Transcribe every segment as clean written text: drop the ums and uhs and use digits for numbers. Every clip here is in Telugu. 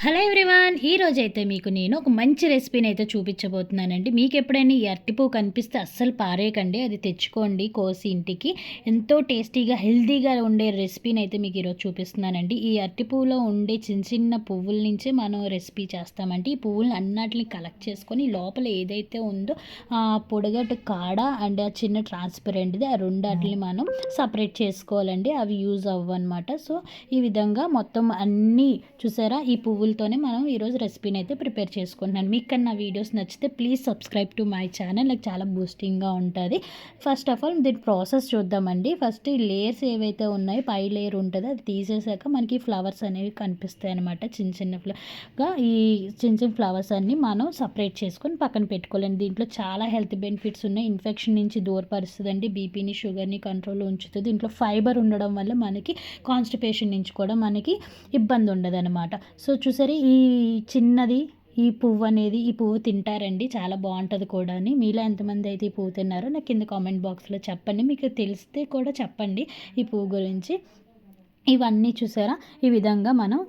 హలో ఎవ్రీవన్, ఈరోజైతే మీకు నేను ఒక మంచి రెసిపీని అయితే చూపించబోతున్నానండి. మీకు ఎప్పుడైనా ఈ అరటిపువ్వు కనిపిస్తే అస్సలు పారేయకండి, అది తెచ్చుకోండి కోసి ఇంటికి. ఎంతో టేస్టీగా హెల్తీగా ఉండే రెసిపీని అయితే మీకు ఈరోజు చూపిస్తున్నానండి. ఈ అరటిపువ్వులో ఉండే చిన్న చిన్న పువ్వుల నుంచే మనం రెసిపీ చేస్తామండి. ఈ పువ్వులను అన్నిటిని కలెక్ట్ చేసుకొని లోపల ఏదైతే ఉందో ఆ పొడగటి కాడ అండ్ ఆ చిన్న ట్రాన్స్పరెంట్ది ఆ రెండాటిని మనం సపరేట్ చేసుకోవాలండి. అవి యూజ్ అవ్వనమాట. సో ఈ విధంగా మొత్తం అన్నీ చూసారా, ఈ పువ్వులతోనే మనం ఈరోజు రెసిపీని అయితే ప్రిపేర్ చేసుకుంటున్నాను. మీకు కానీ నా వీడియోస్ నచ్చితే please subscribe to my channel. నాకు చాలా బూస్టింగ్గా ఉంటుంది. ఫస్ట్ ఆఫ్ ఆల్ దీని ప్రాసెస్ చూద్దామండి. ఫస్ట్ ఈ లేయర్స్ ఏవైతే ఉన్నాయో పై లేయర్ ఉంటుంది, అది తీసేసాక మనకి ఫ్లవర్స్ అనేవి కనిపిస్తాయి అనమాట. చిన్న చిన్నగా ఈ చిన్న చిన్న ఫ్లవర్స్ అన్నీ మనం సపరేట్ చేసుకొని పక్కన పెట్టుకోలేండి. దీంట్లో చాలా హెల్త్ బెనిఫిట్స్ ఉన్నాయి. ఇన్ఫెక్షన్ నుంచి దూరపరుస్తుందండి, బీపీని షుగర్ని కంట్రోల్లో ఉంచుతుంది. దీంట్లో ఫైబర్ ఉండడం వల్ల మనకి కాన్స్టిపేషన్ నుంచి కూడా మనకి ఇబ్బంది ఉండదన్నమాట. సో చూసారు, ఈ చిన్నది ఈ పువ్వు అనేది, ఈ పువ్వు తింటారండి, చాలా బాగుంటుంది కూడా. మీలో ఎంతమంది అయితే ఈ పువ్వు తిన్నారో నాకు కింద కామెంట్ బాక్స్లో చెప్పండి. మీకు తెలిస్తే కూడా చెప్పండి ఈ పువ్వు గురించి. ఇవన్నీ చూసారా, ఈ విధంగా మనం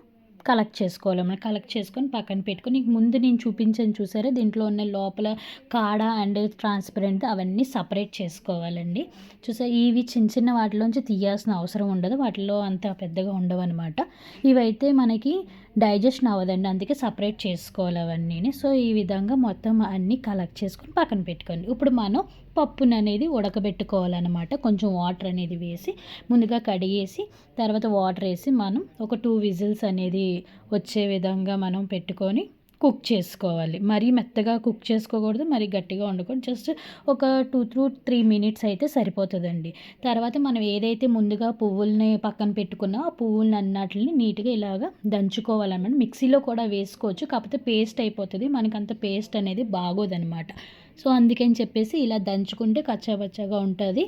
కలెక్ట్ చేసుకోవాలి. మనం కలెక్ట్ చేసుకొని పక్కన పెట్టుకొని ముందు నేను చూపించాను చూసారా, దీంట్లో ఉన్న లోపల కాడ అండ్ ట్రాన్స్పరెంట్ అవన్నీ సపరేట్ చేసుకోవాలండి. చూసా, ఇవి చిన్న చిన్న వాటిలోంచి తీయాల్సిన అవసరం ఉండదు, వాటిలో అంత పెద్దగా ఉండవు అనమాట. ఇవైతే మనకి డైజెషన్ అవ్వదండి, అందుకే సపరేట్ చేసుకోవాలి అవన్నీ. సో ఈ విధంగా మొత్తం అన్నీ కలెక్ట్ చేసుకొని పక్కన పెట్టుకోండి. ఇప్పుడు మనం పప్పును అనేది ఉడకబెట్టుకోవాలన్నమాట. కొంచెం వాటర్ అనేది వేసి ముందుగా కడిగేసి తర్వాత వాటర్ వేసి మనం ఒక 2 విజిల్స్ అనేది వచ్చే విధంగా మనం పెట్టుకొని కుక్ చేసుకోవాలి. మరీ మెత్తగా కుక్ చేసుకోకూడదు, మరీ గట్టిగా ఉండకూడదు. జస్ట్ ఒక 2 to 3 మినిట్స్ అయితే సరిపోతుందండి. తర్వాత మనం ఏదైతే ముందుగా పువ్వుల్ని పక్కన పెట్టుకున్నా ఆ పువ్వులని అన్నిటిని నీట్గా ఇలాగా దంచుకోవాలన్నమాట. మిక్సీలో కూడా వేసుకోవచ్చు, కాకపోతే పేస్ట్ అయిపోతుంది, మనకంత పేస్ట్ అనేది బాగోదన్నమాట. సో అందుకని చెప్పేసి ఇలా దంచుకుంటే కచ్చాపచ్చాగా ఉంటుంది,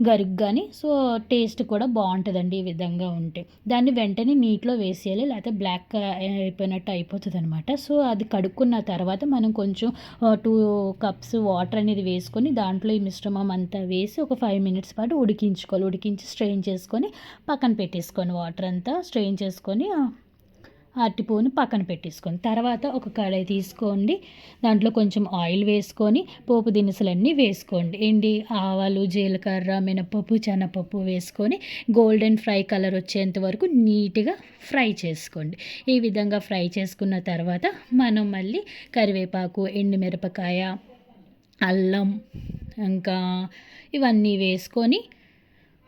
గరుగ్గాని. సో టేస్ట్ కూడా బాగుంటుందండి ఈ విధంగా ఉంటే. దాన్ని వెంటనే నీటిలో వేసేయాలి, లేకపోతే బ్లాక్ అయిపోయినట్టు అయిపోతుంది అనమాట. సో అది కడుక్కున్న తర్వాత మనం కొంచెం 2 కప్స్ వాటర్ అనేది వేసుకొని దాంట్లో ఈ మిశ్రమం అంతా వేసి ఒక 5 మినిట్స్ పాటు ఉడికించుకోవాలి. ఉడికించి స్ట్రెయిన్ చేసుకొని పక్కన పెట్టేసుకొని వాటర్ అంతా స్ట్రెయిన్ చేసుకొని అరటిపువ్వుని పక్కన పెట్టేసుకొని తర్వాత ఒక కడాయి తీసుకోండి. దాంట్లో కొంచెం ఆయిల్ వేసుకొని పోపు దినుసులన్నీ వేసుకోండి. ఏంటి, ఆవాలు, జీలకర్ర, మినపప్పు, శనగపప్పు వేసుకొని గోల్డెన్ ఫ్రై కలర్ వచ్చేంత వరకు నీట్గా ఫ్రై చేసుకోండి. ఈ విధంగా ఫ్రై చేసుకున్న తర్వాత మనం మళ్ళీ కరివేపాకు, ఎండుమిరపకాయ, అల్లం ఇంకా ఇవన్నీ వేసుకొని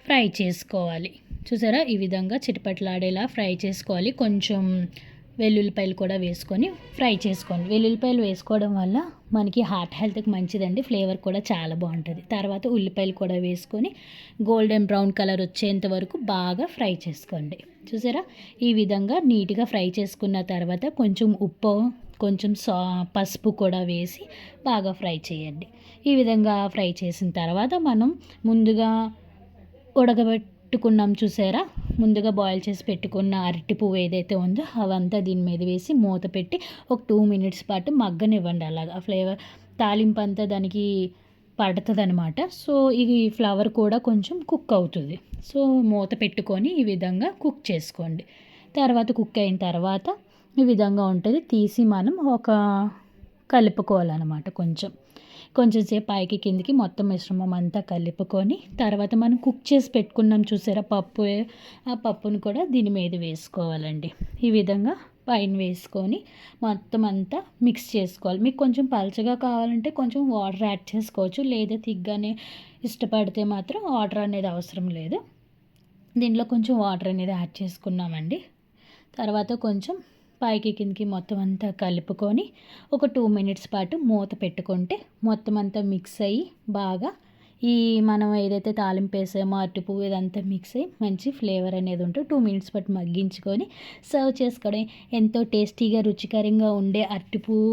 ఫ్రై చేసుకోవాలి. చూసారా, ఈ విధంగా చిటపట్లాడేలా ఫ్రై చేసుకోవాలి. కొంచెం వెల్లుల్లిపాయలు కూడా వేసుకొని ఫ్రై చేసుకోండి. వెల్లుల్లిపాయలు వేసుకోవడం వల్ల మనకి హార్ట్ హెల్త్కి మంచిదండి, ఫ్లేవర్ కూడా చాలా బాగుంటుంది. తర్వాత ఉల్లిపాయలు కూడా వేసుకొని గోల్డెన్ బ్రౌన్ కలర్ వచ్చేంత వరకు బాగా ఫ్రై చేసుకోండి. చూసారా, ఈ విధంగా నీట్గా ఫ్రై చేసుకున్న తర్వాత కొంచెం ఉప్పు, కొంచెం పసుపు కూడా వేసి బాగా ఫ్రై చేయండి. ఈ విధంగా ఫ్రై చేసిన తర్వాత మనం ముందుగా ఉడకబెట్టుకున్నాం చూసారా, ముందుగా బాయిల్ చేసి పెట్టుకున్న అరటి పువ్వు ఏదైతే ఉందో అవంతా దీని మీద వేసి మూత పెట్టి ఒక 2 మినిట్స్ పాటు మగ్గనివ్వండి. అలాగా ఫ్లేవర్ తాలింపు అంతా దానికి పడుతుంది అనమాట. సో ఈ ఫ్లవర్ కూడా కొంచెం కుక్ అవుతుంది. సో మూత పెట్టుకొని ఈ విధంగా కుక్ చేసుకోండి. తర్వాత కుక్ అయిన తర్వాత ఈ విధంగా ఉంటుంది, తీసి మనం ఒక కలుపుకోవాలన్నమాట. కొంచెం సేపు పైకి కిందికి మొత్తం మిశ్రమం అంతా కలుపుకొని తర్వాత మనం కుక్ చేసి పెట్టుకున్నాం చూసారా పప్పు, ఆ పప్పును కూడా దీని మీద వేసుకోవాలండి. ఈ విధంగా పైన వేసుకొని మొత్తం అంతా మిక్స్ చేసుకోవాలి. మీకు కొంచెం పలచగా కావాలంటే కొంచెం వాటర్ యాడ్ చేసుకోవచ్చు, లేదా తిగ్గానే ఇష్టపడితే మాత్రం వాటర్ అనేది అవసరం లేదు. దీంట్లో కొంచెం వాటర్ అనేది యాడ్ చేసుకున్నామండి. తర్వాత కొంచెం పైకి కిందికి మొత్తం అంతా కలుపుకొని ఒక 2 మినిట్స్ పాటు మూత పెట్టుకుంటే మొత్తం అంతా మిక్స్ అయ్యి బాగా ఈ మనం ఏదైతే తాలింపు వేసామో అరటిపువ్వు ఇదంతా మిక్స్ అయ్యి మంచి ఫ్లేవర్ అనేది ఉంటుంది. 2 మినిట్స్ పాటు మగ్గించుకొని సర్వ్ చేసుకోవడం. ఎంతో టేస్టీగా రుచికరంగా ఉండే అరటిపువ్వు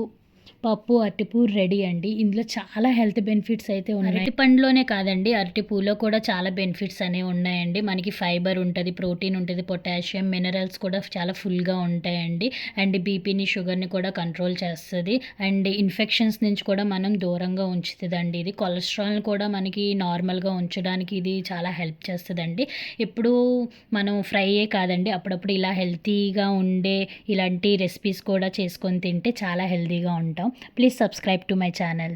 పప్పు అరటిపూ రెడీ అండి. ఇందులో చాలా హెల్త్ బెనిఫిట్స్ అయితే ఉన్నాయి. అరటి పండులోనే కాదండి, అరటి పూలో కూడా చాలా బెనిఫిట్స్ అనేవి ఉన్నాయండి. మనకి ఫైబర్ ఉంటుంది, ప్రోటీన్ ఉంటుంది, పొటాషియం, మినరల్స్ కూడా చాలా ఫుల్గా ఉంటాయండి. అండ్ బీపీని, షుగర్ని కూడా కంట్రోల్ చేస్తుంది. అండ్ ఇన్ఫెక్షన్స్ నుంచి కూడా మనం దూరంగా ఉంచుతుందండి. ఇది కొలెస్ట్రాల్ని కూడా మనకి నార్మల్గా ఉంచడానికి ఇది చాలా హెల్ప్ చేస్తుందండి. ఎప్పుడు మనం ఫ్రైయే కాదండి, అప్పుడప్పుడు ఇలా హెల్తీగా ఉండే ఇలాంటి రెసిపీస్ కూడా చేసుకొని తింటే చాలా హెల్తీగా ఉంటాం. Please subscribe to my channel.